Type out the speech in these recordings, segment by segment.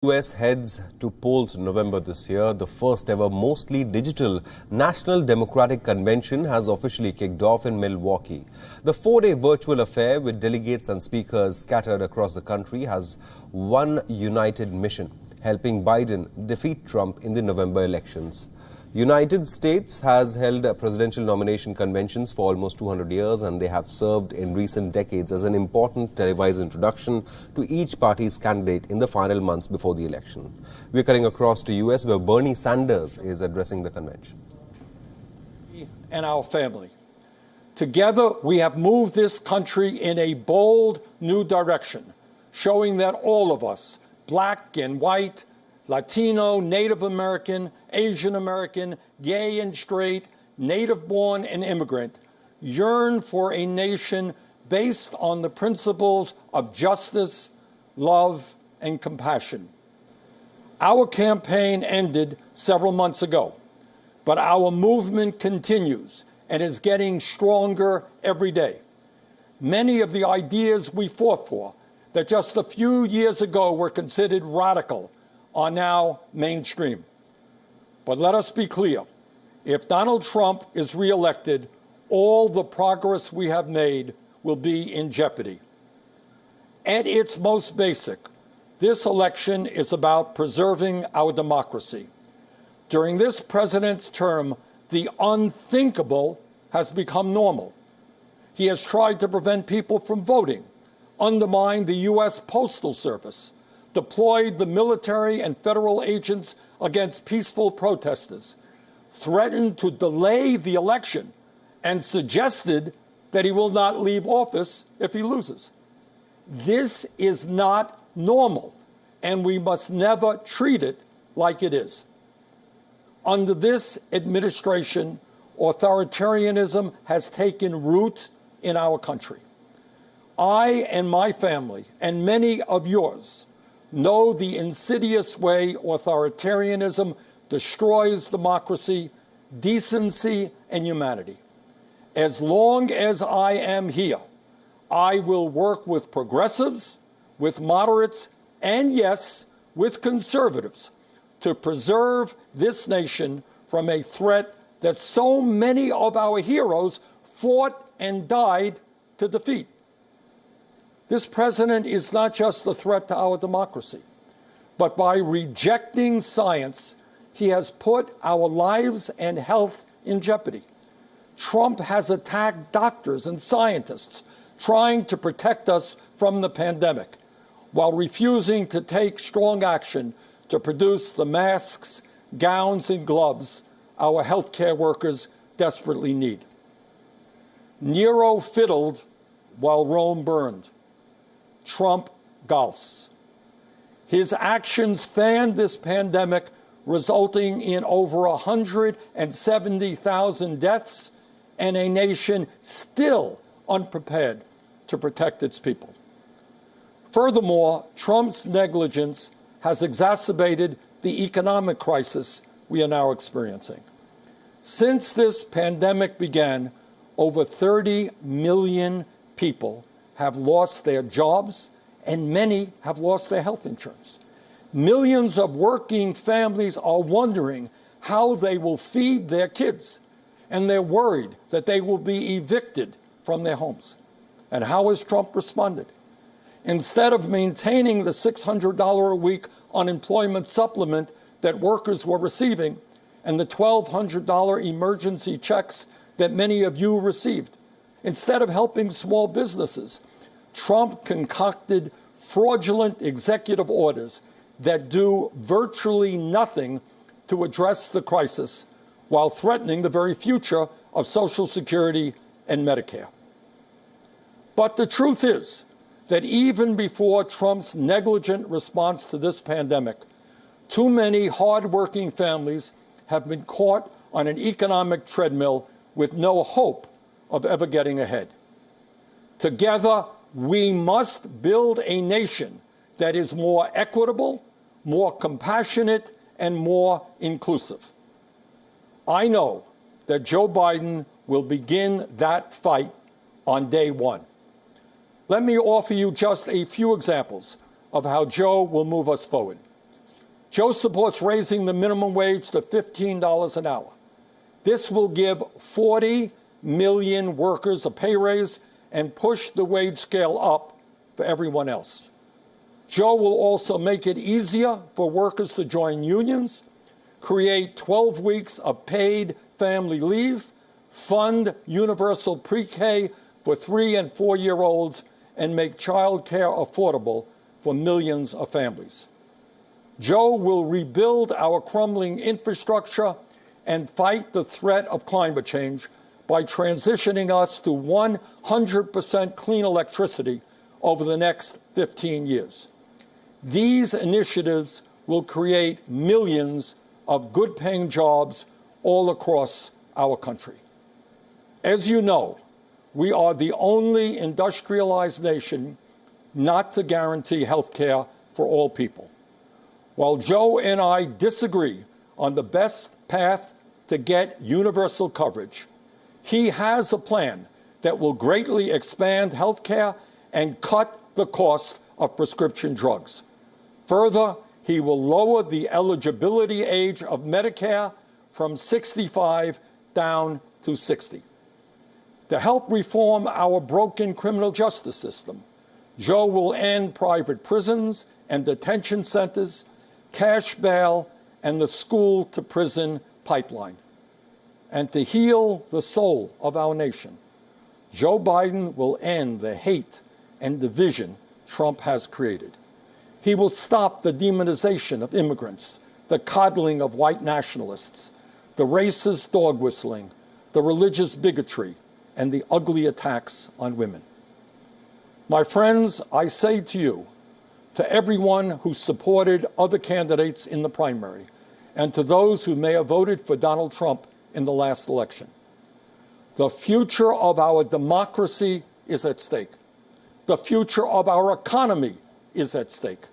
US heads to polls in November this year. The first ever mostly digital National Democratic Convention has officially kicked off in Milwaukee. The four-day virtual affair with delegates and speakers scattered across the country has one united mission: helping Biden defeat Trump in the November elections. United States has held presidential nomination conventions for almost 200 years, and they have served in recent decades as an important televised introduction to each party's candidate in the final months before the election. We're cutting across to US, where Bernie Sanders is addressing the convention. And our family. Together, we have moved this country in a bold new direction, showing that all of us, black and white, Latino, Native American, Asian American, gay and straight, native-born and immigrant, yearn for a nation based on the principles of justice, love, and compassion. Our campaign ended several months ago, but our movement continues and is getting stronger every day. Many of the ideas we fought for that just a few years ago were considered radical are now mainstream. But let us be clear, if Donald Trump is reelected, all the progress we have made will be in jeopardy. At its most basic, this election is about preserving our democracy. During this president's term, the unthinkable has become normal. He has tried to prevent people from voting, undermined the U.S. Postal Service, deployed the military and federal agents against peaceful protesters, threatened to delay the election, and suggested that he will not leave office if he loses. This is not normal, and we must never treat it like it is. Under this administration, authoritarianism has taken root in our country. I and my family, and many of yours, know the insidious way authoritarianism destroys democracy, decency, and humanity. As long as I am here, I will work with progressives, with moderates, and yes, with conservatives to preserve this nation from a threat that so many of our heroes fought and died to defeat. This president is not just a threat to our democracy, but by rejecting science, he has put our lives and health in jeopardy. Trump has attacked doctors and scientists trying to protect us from the pandemic, while refusing to take strong action to produce the masks, gowns, and gloves our healthcare workers desperately need. Nero fiddled while Rome burned. Trump golfs. His actions fanned this pandemic, resulting in over 170,000 deaths and a nation still unprepared to protect its people. Furthermore, Trump's negligence has exacerbated the economic crisis we are now experiencing. Since this pandemic began, over 30 million people have lost their jobs, and many have lost their health insurance. Millions of working families are wondering how they will feed their kids, and they're worried that they will be evicted from their homes. And how has Trump responded? Instead of maintaining the $600 a week unemployment supplement that workers were receiving and the $1,200 emergency checks that many of you received, instead of helping small businesses, Trump concocted fraudulent executive orders that do virtually nothing to address the crisis while threatening the very future of Social Security and Medicare. But the truth is that even before Trump's negligent response to this pandemic, too many hardworking families have been caught on an economic treadmill with no hope of ever getting ahead. Together, we must build a nation that is more equitable, more compassionate, and more inclusive. I know that Joe Biden will begin that fight on day one. Let me offer you just a few examples of how Joe will move us forward. Joe supports raising the minimum wage to $15 an hour. This will give 40 million workers a pay raise and push the wage scale up for everyone else. Joe will also make it easier for workers to join unions, create 12 weeks of paid family leave, fund universal pre-K for 3- and 4-year-olds, and make child care affordable for millions of families. Joe will rebuild our crumbling infrastructure and fight the threat of climate change by transitioning us to 100% clean electricity over the next 15 years. These initiatives will create millions of good-paying jobs all across our country. As you know, we are the only industrialized nation not to guarantee health care for all people. While Joe and I disagree on the best path to get universal coverage, he has a plan that will greatly expand health care and cut the cost of prescription drugs. Further, he will lower the eligibility age of Medicare from 65 down to 60. To help reform our broken criminal justice system, Joe will end private prisons and detention centers, cash bail, and the school-to-prison pipeline. And to heal the soul of our nation, Joe Biden will end the hate and division Trump has created. He will stop the demonization of immigrants, the coddling of white nationalists, the racist dog whistling, the religious bigotry, and the ugly attacks on women. My friends, I say to you, to everyone who supported other candidates in the primary, and to those who may have voted for Donald Trump in the last election, the future of our democracy is at stake. The future of our economy is at stake.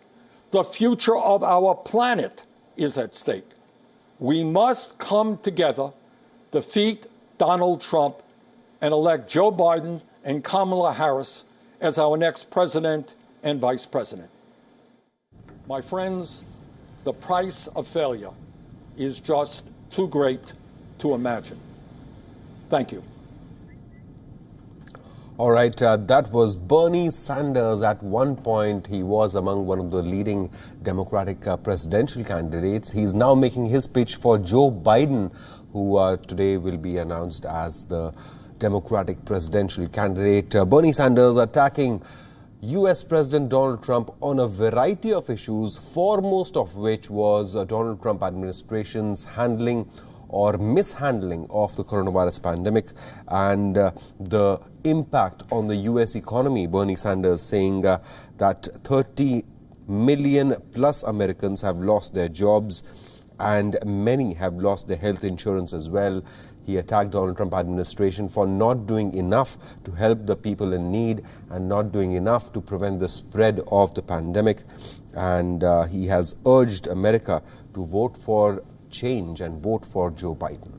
The future of our planet is at stake. We must come together, defeat Donald Trump, and elect Joe Biden and Kamala Harris as our next president and vice president. My friends, the price of failure is just too great to imagine. Thank you. All right, that was Bernie Sanders. At one point, he was among one of the leading Democratic presidential candidates. He's now making his pitch for Joe Biden, who today will be announced as the Democratic presidential candidate. Bernie Sanders attacking U.S. President Donald Trump on a variety of issues, foremost of which was Donald Trump administration's handling or mishandling of the coronavirus pandemic and the impact on the U.S. economy. Bernie Sanders saying that 30 million plus Americans have lost their jobs and many have lost their health insurance as well. He attacked Donald Trump administration for not doing enough to help the people in need and not doing enough to prevent the spread of the pandemic. And he has urged America to vote for change and vote for Joe Biden.